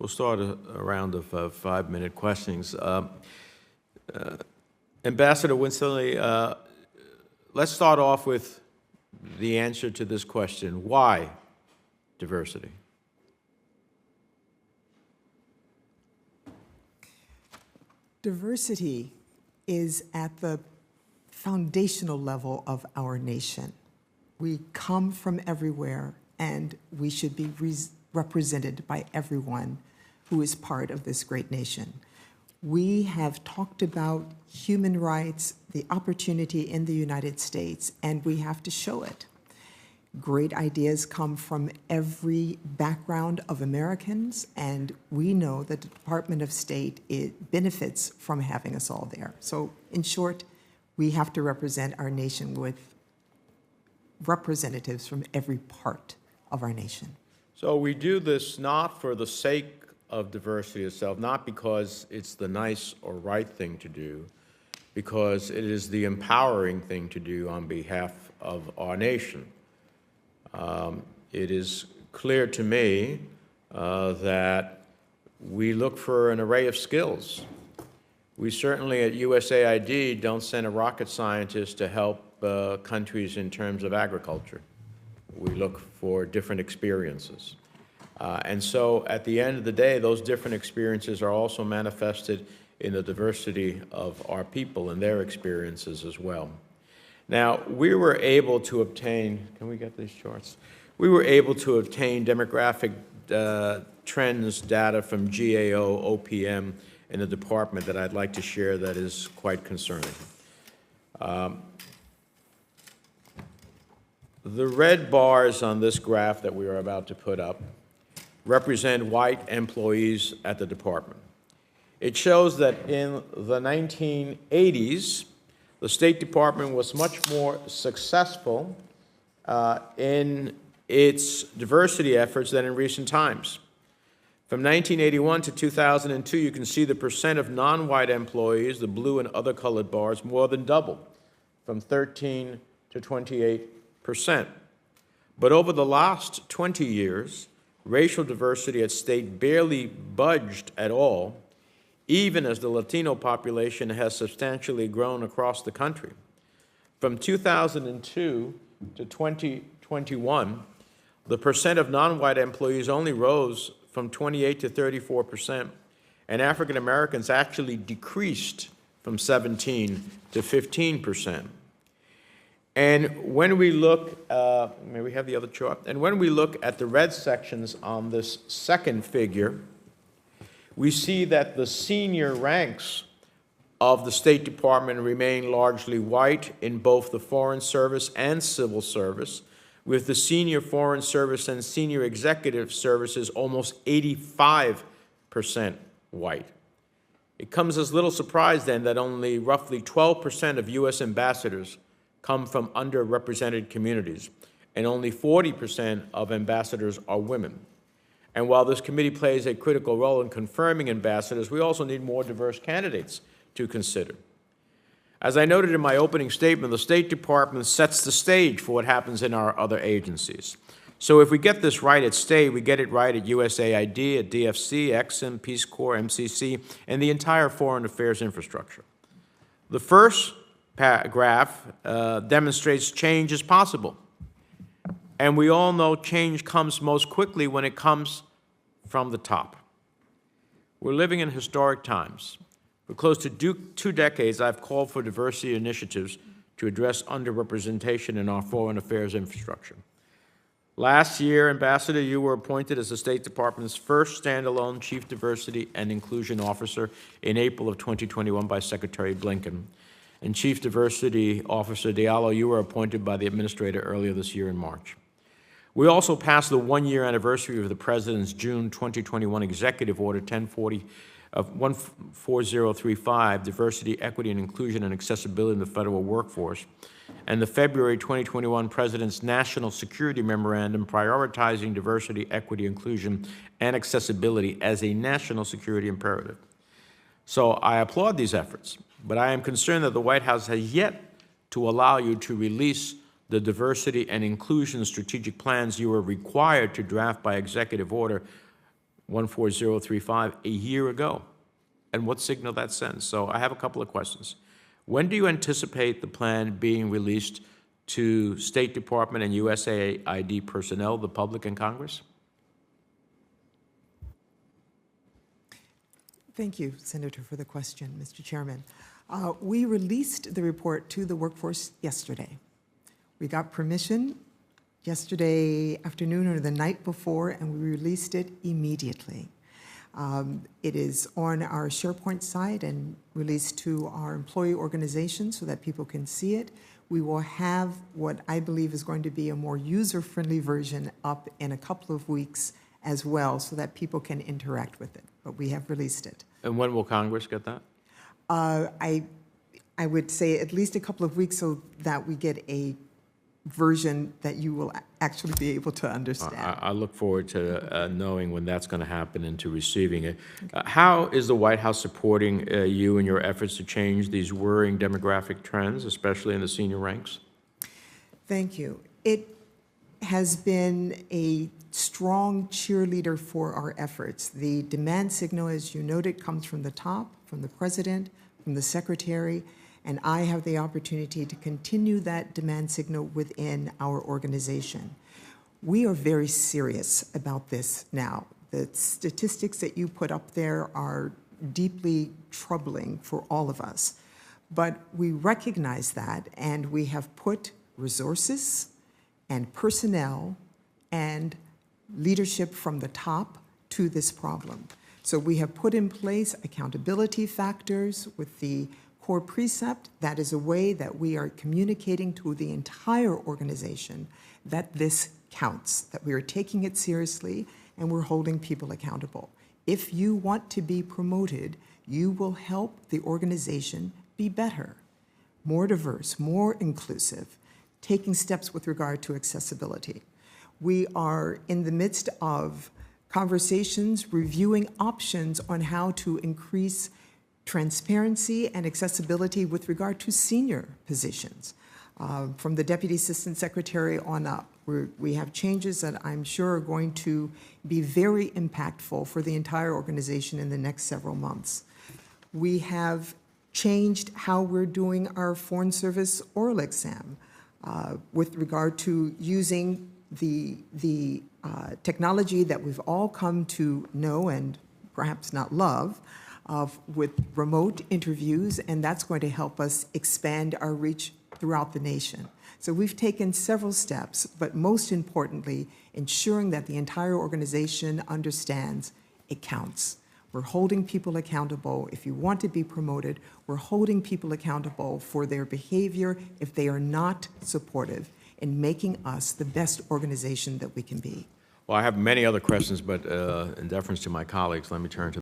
We'll start a round of 5-minute questions. Ambassador Winsley, let's start off with the answer to this question. Why diversity? Diversity is at the foundational level of our nation. We come from everywhere, and we should be represented by everyone who is part of this great nation. We have talked about human rights, the opportunity in the United States, and we have to show it. Great ideas come from every background of Americans, and we know that the Department of State, it benefits from having us all there. So in short, we have to represent our nation with representatives from every part of our nation. So we do this not for the sake of diversity itself, not because it's the nice or right thing to do, because it is the empowering thing to do on behalf of our nation. It is clear to me that we look for an array of skills. We certainly at USAID don't send a rocket scientist to help countries in terms of agriculture. We look for different experiences. And so at the end of the day, those different experiences are also manifested in the diversity of our people and their experiences as well. Now, we were able to obtain, can we get these charts? We were able to obtain demographic trends data from GAO, OPM, in the department that I'd like to share that is quite concerning. The red bars on this graph that we are about to put up represent white employees at the department. It shows that in the 1980s, the State Department was much more successful in its diversity efforts than in recent times. From 1981 to 2002, you can see the percent of non-white employees, the blue and other colored bars, more than doubled, from 13 to 28%. But over the last 20 years, racial diversity at state barely budged at all, even as the Latino population has substantially grown across the country. From 2002 to 2021, the percent of non-white employees only rose from 28 to 34%, and African Americans actually decreased from 17 to 15%. And when we look, may we have the other chart? And when we look at the red sections on this second figure, we see that the senior ranks of the State Department remain largely white in both the Foreign Service and Civil Service, with the senior Foreign Service and senior executive services almost 85% white. It comes as little surprise then that only roughly 12% of U.S. ambassadors come from underrepresented communities, and only 40% of ambassadors are women. And while this committee plays a critical role in confirming ambassadors, we also need more diverse candidates to consider. As I noted in my opening statement, the State Department sets the stage for what happens in our other agencies. So if we get this right at state, we get it right at USAID, at DFC, EXIM, Peace Corps, MCC, and the entire foreign affairs infrastructure. The first graph demonstrates change is possible. And we all know change comes most quickly when it comes from the top. We're living in historic times. For close to 2 decades, I've called for diversity initiatives to address underrepresentation in our foreign affairs infrastructure. Last year, Ambassador, you were appointed as the State Department's first standalone Chief Diversity and Inclusion Officer in April of 2021 by Secretary Blinken. And Chief Diversity Officer Diallo, you were appointed by the Administrator earlier this year in March. We also passed the 1-year anniversary of the President's June 2021 Executive Order 14035, Diversity, Equity, and Inclusion and Accessibility in the Federal Workforce, and the February 2021 President's National Security Memorandum prioritizing diversity, equity, inclusion, and accessibility as a national security imperative. So I applaud these efforts, but I am concerned that the White House has yet to allow you to release the diversity and inclusion strategic plans you are required to draft by executive order 14035 a year ago, and what signal that sends. So I have a couple of questions. When do you anticipate the plan being released to State Department and USAID personnel, the public, and Congress? Thank you, Senator, for the question, Mr. Chairman. We released the report to the workforce yesterday. We got permission yesterday afternoon or the night before, and we released it immediately. It is on our SharePoint site and released to our employee organization so that people can see it. We will have what I believe is going to be a more user-friendly version up in a couple of weeks as well so that people can interact with it, but we have released it. And when will Congress get that? I would say at least a couple of weeks so that we get a version that you will actually be able to understand. I look forward to knowing when that's going to happen and to receiving it. How is the White House supporting you in your efforts to change these worrying demographic trends, especially in the senior ranks? Thank you. It has been a strong cheerleader for our efforts. The demand signal, as you noted, comes from the top, from the president, from the secretary, and I have the opportunity to continue that demand signal within our organization. We are very serious about this now. The statistics that you put up there are deeply troubling for all of us, but we recognize that, and we have put resources and personnel and leadership from the top to this problem. So we have put in place accountability factors with the core precept. That is a way that we are communicating to the entire organization that this counts, that we are taking it seriously and we're holding people accountable. If you want to be promoted, you will help the organization be better, more diverse, more inclusive, taking steps with regard to accessibility. We are in the midst of conversations, reviewing options on how to increase transparency and accessibility with regard to senior positions. From the Deputy Assistant Secretary on up, we have changes that I'm sure are going to be very impactful for the entire organization in the next several months. We have changed how we're doing our Foreign Service oral exam with regard to using the technology that we've all come to know and perhaps not love with remote interviews, and that's going to help us expand our reach throughout the nation. So we've taken several steps, but most importantly, ensuring that the entire organization understands it counts. We're holding people accountable. If you want to be promoted, we're holding people accountable for their behavior if they are not supportive in making us the best organization that we can be. Well, I have many other questions, but in deference to my colleagues, let me turn to